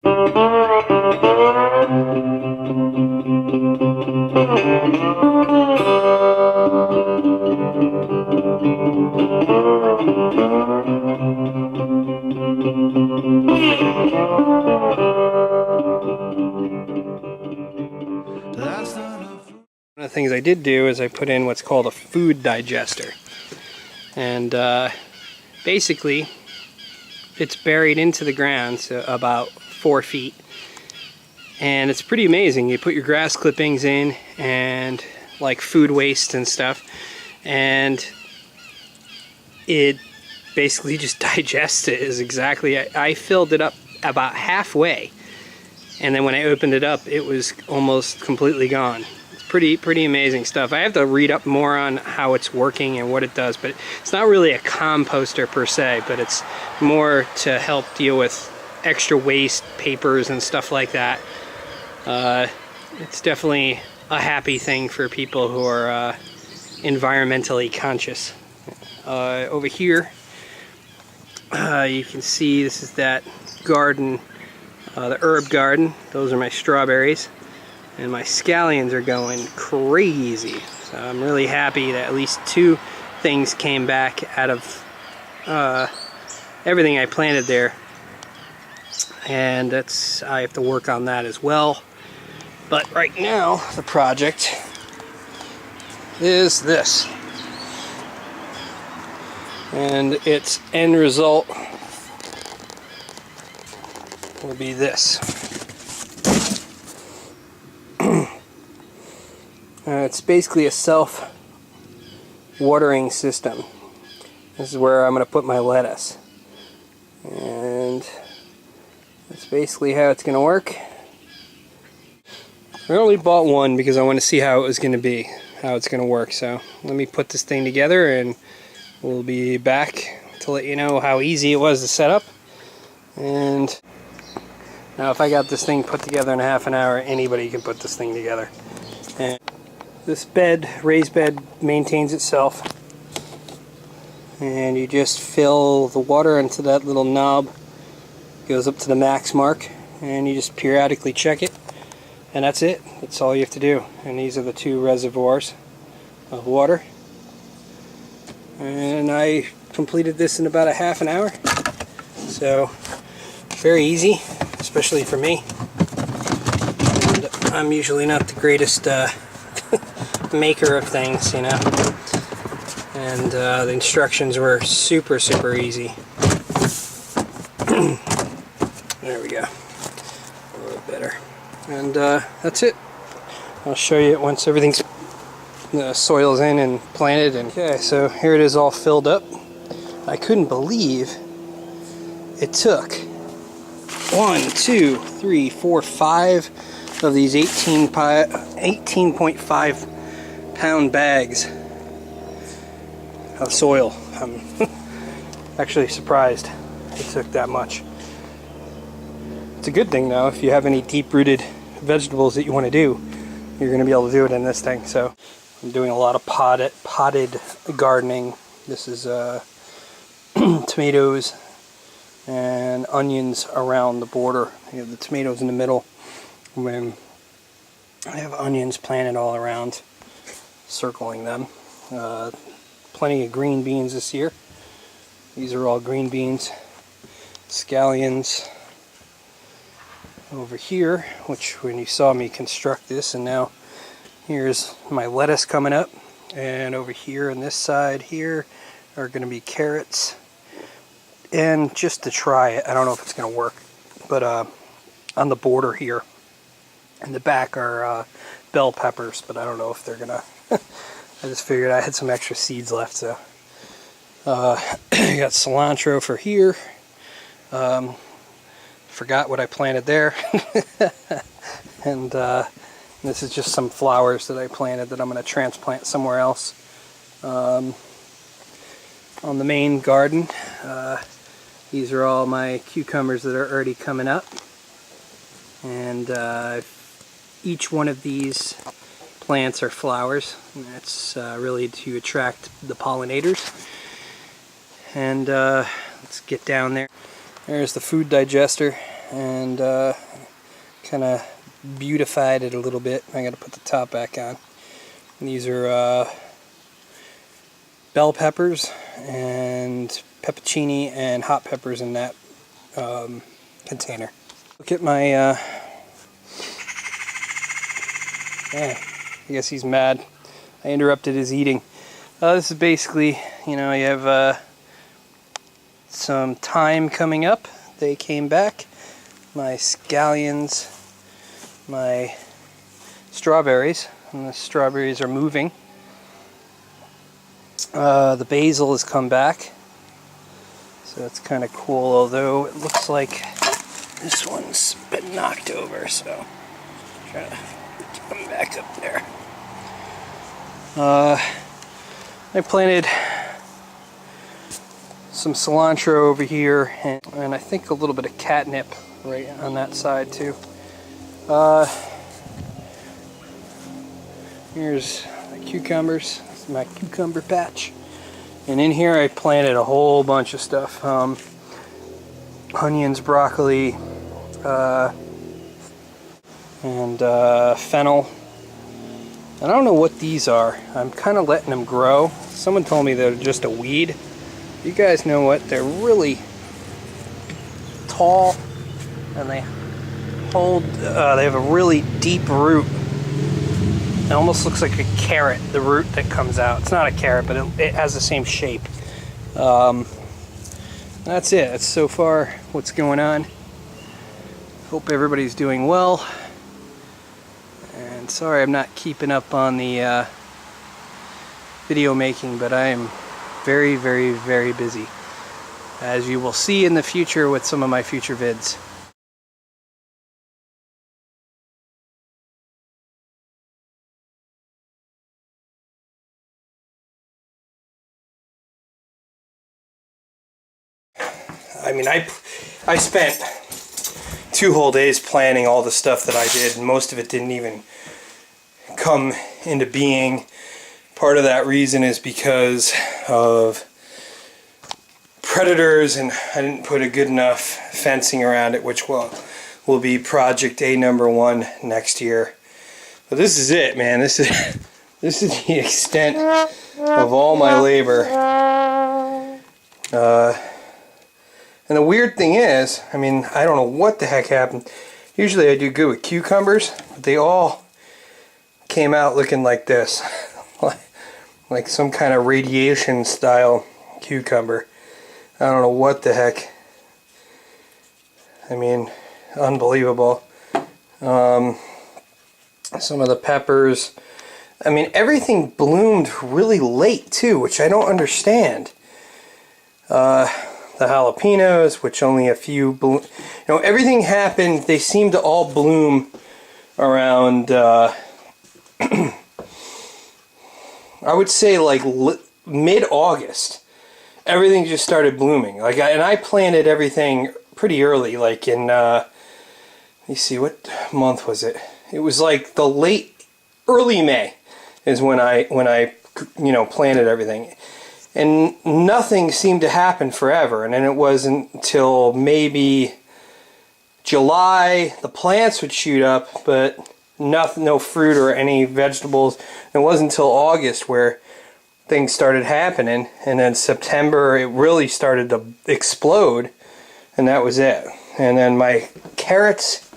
One of the things I did do is I put in what's called a food digester, and basically it's buried into the ground, so about 4 feet, and it's pretty amazing. You put your grass clippings in and like food waste and stuff, and it basically just digests it. Is exactly, I filled it up about halfway, and then when I opened it up it was almost completely gone. Pretty amazing stuff. I have to read up more on how it's working and what it does, but it's not really a composter per se, but it's more to help deal with extra waste, papers and stuff like that. It's definitely a happy thing for people who are environmentally conscious. Over here you can see this is that garden, the herb garden. Those are my strawberries. And my scallions are going crazy. So I'm really happy that at least 2 things came back out of everything I planted there. And I have to work on that as well. But right now, the project is this. And its end result will be this. It's basically a self-watering system. This is where I'm going to put my lettuce. And that's basically how it's going to work. I only bought one because I want to see how it was going to be, how it's going to work. So let me put this thing together and we'll be back to let you know how easy it was to set up. And now if I got this thing put together in half an hour, anybody can put this thing together. And this bed, raised bed, maintains itself, and you just fill the water into that little knob. It goes up to the max mark, and you just periodically check it, and that's it. That's all you have to do. And these are the 2 reservoirs of water, and I completed this in about a half an hour, so very easy, especially for me. And I'm usually not the greatest maker of things, you know, and the instructions were super easy. There we go, a little better. And that's it. I'll show you once everything's the soil's in and planted. And okay, so here it is all filled up. I couldn't believe it took 1, 2, 3, 4, 5 of these 18.5 pound bags of soil. I'm actually surprised it took that much. It's a good thing though, if you have any deep-rooted vegetables that you want to do, you're going to be able to do it in this thing. So I'm doing a lot of potted gardening. This is tomatoes and onions around the border. You have the tomatoes in the middle, and I have onions planted all around, circling them. Plenty of green beans this year. These are all green beans. Scallions over here, which when you saw me construct this, and now here's my lettuce coming up. And over here on this side here are going to be carrots. And just to try it, I don't know if it's going to work, but on the border here in the back are bell peppers, but I don't know if they're going to I just figured I had some extra seeds left, so I got cilantro for here. Forgot what I planted there. And this is just some flowers that I planted that I'm going to transplant somewhere else. On the main garden, these are all my cucumbers that are already coming up. And each one of these plants are flowers, and that's really to attract the pollinators. And let's get down there. There's the food digester. and kind of beautified it a little bit. I got to put the top back on. These are bell peppers and peppercini and hot peppers in that container. Look at my yeah, I guess he's mad. I interrupted his eating. This is basically, you know, you have some thyme coming up. They came back. My scallions, my strawberries, and the strawberries are moving. The basil has come back, so that's kind of cool, although it looks like this one's been knocked over, so try to get them back up there. I planted some cilantro over here, and I think a little bit of catnip right on that side too. Here's the cucumbers. This is my cucumber patch. And in here I planted a whole bunch of stuff. Onions, broccoli, and fennel. And I don't know what these are. I'm kind of letting them grow. Someone told me they're just a weed. You guys know what? They're really tall, and they hold. They have a really deep root. It almost looks like a carrot, the root that comes out. It's not a carrot, but it has the same shape. That's it. That's so far what's going on. Hope everybody's doing well. And sorry I'm not keeping up on the video making, but I am very, very, very busy, as you will see in the future with some of my future vids. I mean, I spent 2 whole days planning all the stuff that I did, and most of it didn't even come into being. Part of that reason is because of predators, and I didn't put a good enough fencing around it, which will be project A #1 next year. But this is it, man. This is the extent of all my labor. And the weird thing is, I mean, I don't know what the heck happened. Usually I do good with cucumbers, but they all came out looking like this. Like some kind of radiation style cucumber. I don't know what the heck. I mean, unbelievable. Some of the peppers. I mean, everything bloomed really late too, which I don't understand. The jalapenos, which only a few bloom. You know, everything happened. They seem to all bloom around. I would say like mid-August. Everything just started blooming. Like, and I planted everything pretty early. Like in, let me see, what month was it? It was like the early May is when I you know, planted everything. And nothing seemed to happen forever. And then it wasn't until maybe July the plants would shoot up, but no fruit or any vegetables. And it wasn't until August where things started happening. And then September it really started to explode, and that was it. And then my carrots,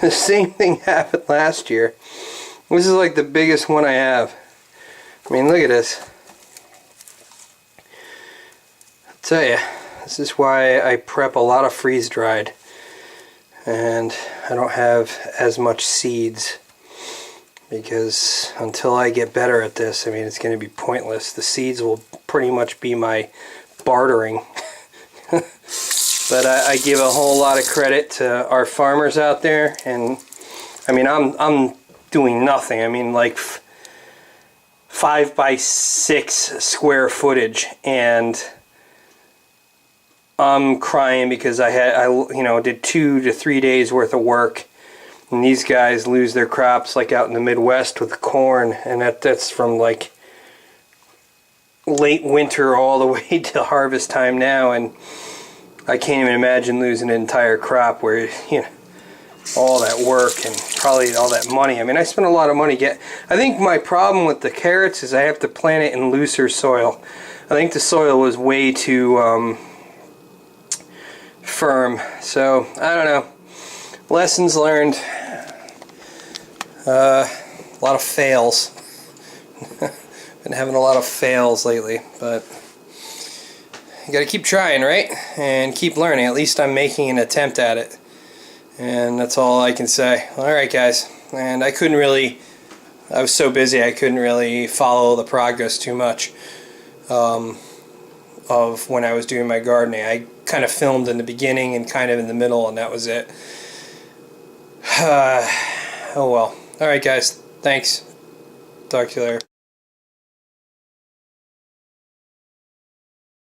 the same thing happened last year. This is like the biggest one I have. I mean, look at this. Tell you, this is why I prep a lot of freeze-dried, and I don't have as much seeds, because until I get better at this, I mean, it's going to be pointless. The seeds will pretty much be my bartering. But I give a whole lot of credit to our farmers out there, and I mean, I'm doing nothing. I mean, like 5 by 6 square footage, and I'm crying because I you know, did 2 to 3 days worth of work, and these guys lose their crops like out in the Midwest with corn, and that's from like late winter all the way to harvest time now. And I can't even imagine losing an entire crop where, you know, all that work and probably all that money. I mean, I spent a lot of money I think my problem with the carrots is I have to plant it in looser soil. I think the soil was way too firm. So, I don't know. Lessons learned. A lot of fails. Been having a lot of fails lately, but you gotta keep trying, right? And keep learning. At least I'm making an attempt at it. And that's all I can say. Alright guys, and I was so busy I couldn't really follow the progress too much of when I was doing my gardening. I kind of filmed in the beginning and kind of in the middle, and that was it. Oh well. Alright guys, thanks. Talk to you later.